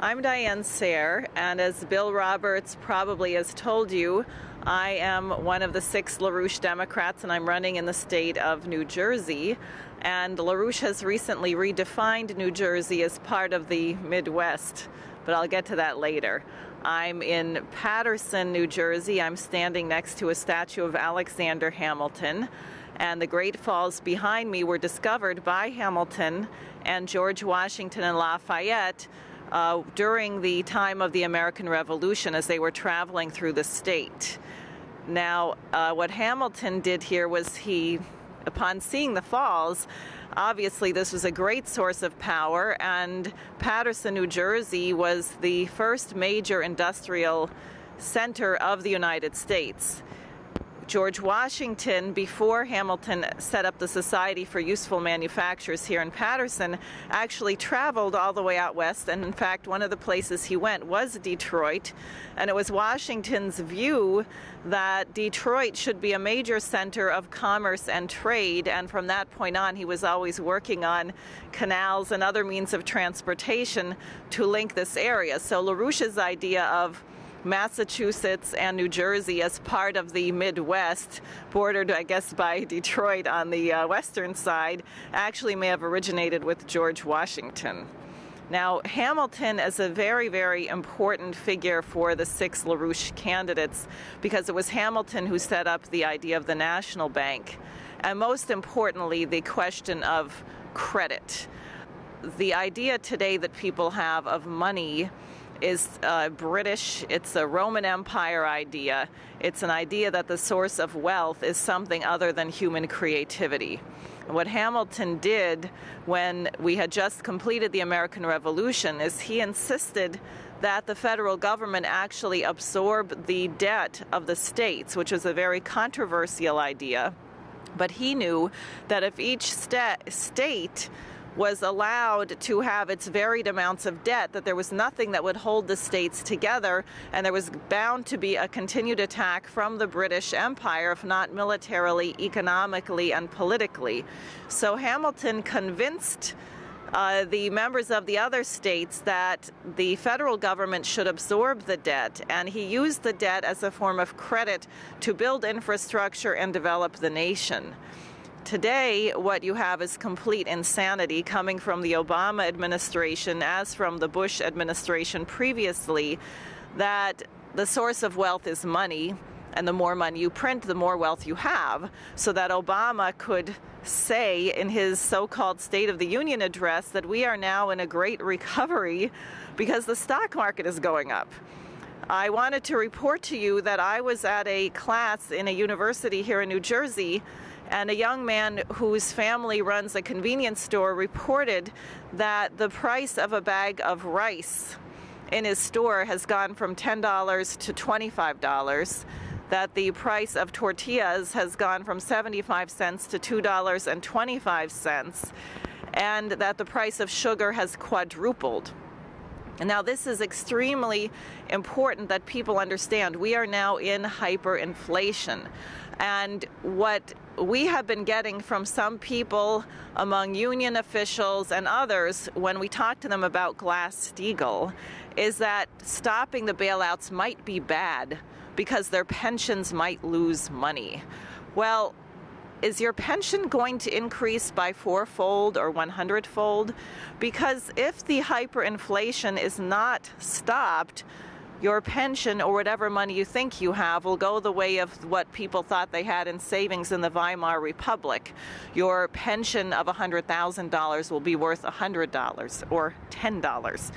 I'm Diane Sare, and as Bill Roberts probably has told you, I am one of the 6 LaRouche Democrats, and I'm running in the state of New Jersey. And LaRouche has recently redefined New Jersey as part of the Midwest, but I'll get to that later. I'm in Paterson, New Jersey. I'm standing next to a statue of Alexander Hamilton, and the Great Falls behind me were discovered by Hamilton and George Washington and Lafayette during the time of the American Revolution as they were traveling through the state. Now, what Hamilton did here was upon seeing the falls, obviously this was a great source of power, and Paterson, New Jersey was the first major industrial center of the United States. George Washington, before Hamilton set up the Society for Useful Manufactures here in Paterson, actually traveled all the way out west, and in fact one of the places he went was Detroit, and it was Washington's view that Detroit should be a major center of commerce and trade, and from that point on he was always working on canals and other means of transportation to link this area. So LaRouche's idea of Massachusetts and New Jersey as part of the Midwest, bordered, I guess, by Detroit on the western side, actually may have originated with George Washington. Now, Hamilton is a very, very important figure for the 6 LaRouche candidates because it was Hamilton who set up the idea of the national bank, and most importantly, the question of credit. The idea today that people have of money is British. It's a Roman Empire idea. It's an idea that the source of wealth is something other than human creativity. And what Hamilton did when we had just completed the American Revolution is he insisted that the federal government actually absorb the debt of the states, which was a very controversial idea. But he knew that if each state was allowed to have its varied amounts of debt, that there was nothing that would hold the states together, and there was bound to be a continued attack from the British Empire, if not militarily, economically, and politically. So Hamilton convinced the members of the other states that the federal government should absorb the debt, and he used the debt as a form of credit to build infrastructure and develop the nation. Today, what you have is complete insanity coming from the Obama administration, as from the Bush administration previously, that the source of wealth is money, and the more money you print, the more wealth you have, so that Obama could say in his so-called State of the Union address that we are now in a great recovery because the stock market is going up. I wanted to report to you that I was at a class in a university here in New Jersey, and a young man whose family runs a convenience store reported that the price of a bag of rice in his store has gone from $10 to $25, that the price of tortillas has gone from 75 cents to $2.25, and that the price of sugar has quadrupled. And now this is extremely important that people understand. We are now in hyperinflation. And what we have been getting from some people among union officials and others when we talk to them about Glass-Steagall is that stopping the bailouts might be bad because their pensions might lose money. Well, is your pension going to increase by 4-fold or 100-fold? Because if the hyperinflation is not stopped, your pension or whatever money you think you have will go the way of what people thought they had in savings in the Weimar Republic. Your pension of $100,000 will be worth $100 or $10.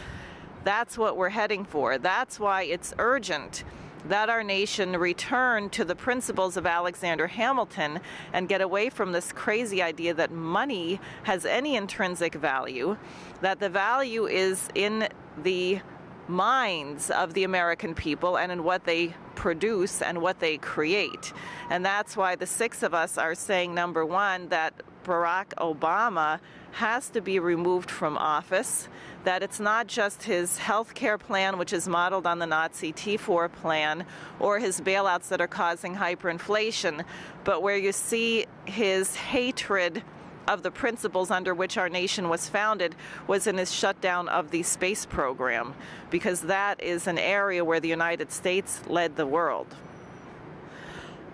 That's what we're heading for. That's why it's urgent that our nation return to the principles of Alexander Hamilton and get away from this crazy idea that money has any intrinsic value, that the value is in the minds of the American people and in what they produce and what they create. And that's why the 6 of us are saying, number one, that Barack Obama has to be removed from office, that it's not just his health care plan, which is modeled on the Nazi T4 plan, or his bailouts that are causing hyperinflation, but where you see his hatred of the principles under which our nation was founded was in his shutdown of the space program, because that is an area where the United States led the world.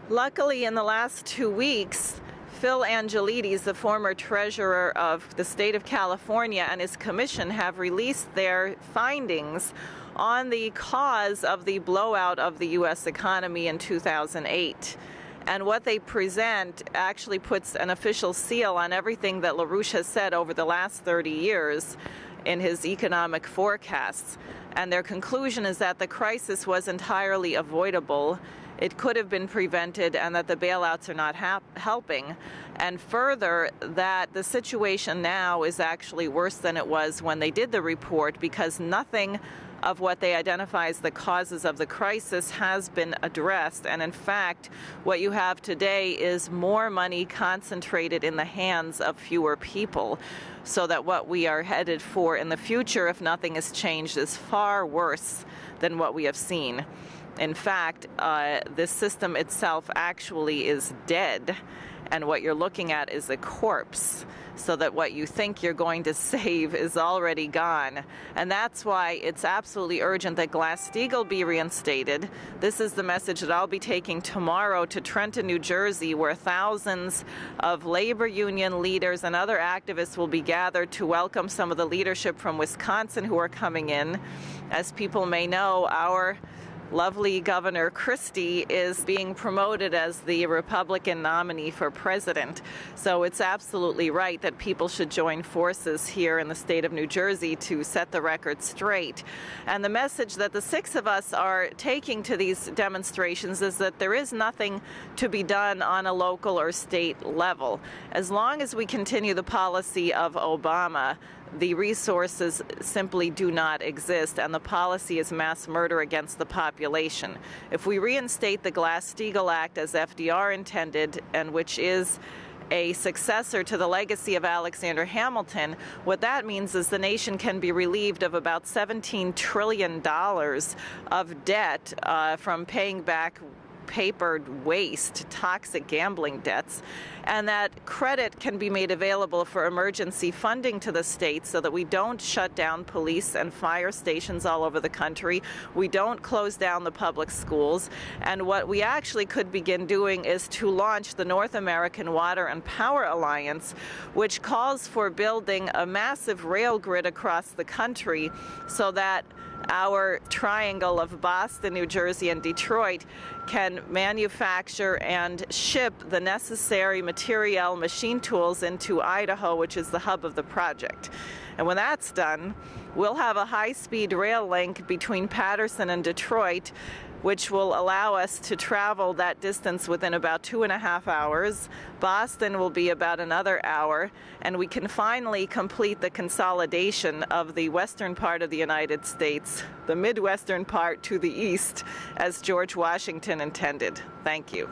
Luckily, in the last 2 weeks, Phil Angelides, the former treasurer of the state of California, and his commission have released their findings on the cause of the blowout of the U.S. economy in 2008. And what they present actually puts an official seal on everything that LaRouche has said over the last 30 years in his economic forecasts. And their conclusion is that the crisis was entirely avoidable. It could have been prevented, and that the bailouts are not helping. And further, that the situation now is actually worse than it was when they did the report, because nothing of what they identify as the causes of the crisis has been addressed. And in fact, what you have today is more money concentrated in the hands of fewer people, so that what we are headed for in the future, if nothing is changed, is far worse than what we have seen. In fact, this system itself actually is dead, and what you're looking at is a corpse, so that what you think you're going to save is already gone. And that's why it's absolutely urgent that Glass-Steagall be reinstated. This is the message that I'll be taking tomorrow to Trenton, New Jersey, where thousands of labor union leaders and other activists will be gathered to welcome some of the leadership from Wisconsin who are coming in. As people may know, our lovely Governor Christie is being promoted as the Republican nominee for president. So it's absolutely right that people should join forces here in the state of New Jersey to set the record straight. And the message that the six of us are taking to these demonstrations is that there is nothing to be done on a local or state level. As long as we continue the policy of Obama, the resources simply do not exist, and the policy is mass murder against the population. If we reinstate the Glass-Steagall Act as FDR intended, and which is a successor to the legacy of Alexander Hamilton, what that means is the nation can be relieved of about $17 trillion of debt from paying back papered waste, toxic gambling debts, and that credit can be made available for emergency funding to the states so that we don't shut down police and fire stations all over the country, we don't close down the public schools, and what we actually could begin doing is to launch the North American Water and Power Alliance, which calls for building a massive rail grid across the country so that our triangle of Boston, New Jersey, and Detroit can manufacture and ship the necessary material, machine tools into Idaho, which is the hub of the project. And when that's done, we'll have a high-speed rail link between Paterson and Detroit, which will allow us to travel that distance within about 2.5 hours. Boston will be about another hour, and we can finally complete the consolidation of the western part of the United States, the Midwestern part to the east, as George Washington intended. Thank you.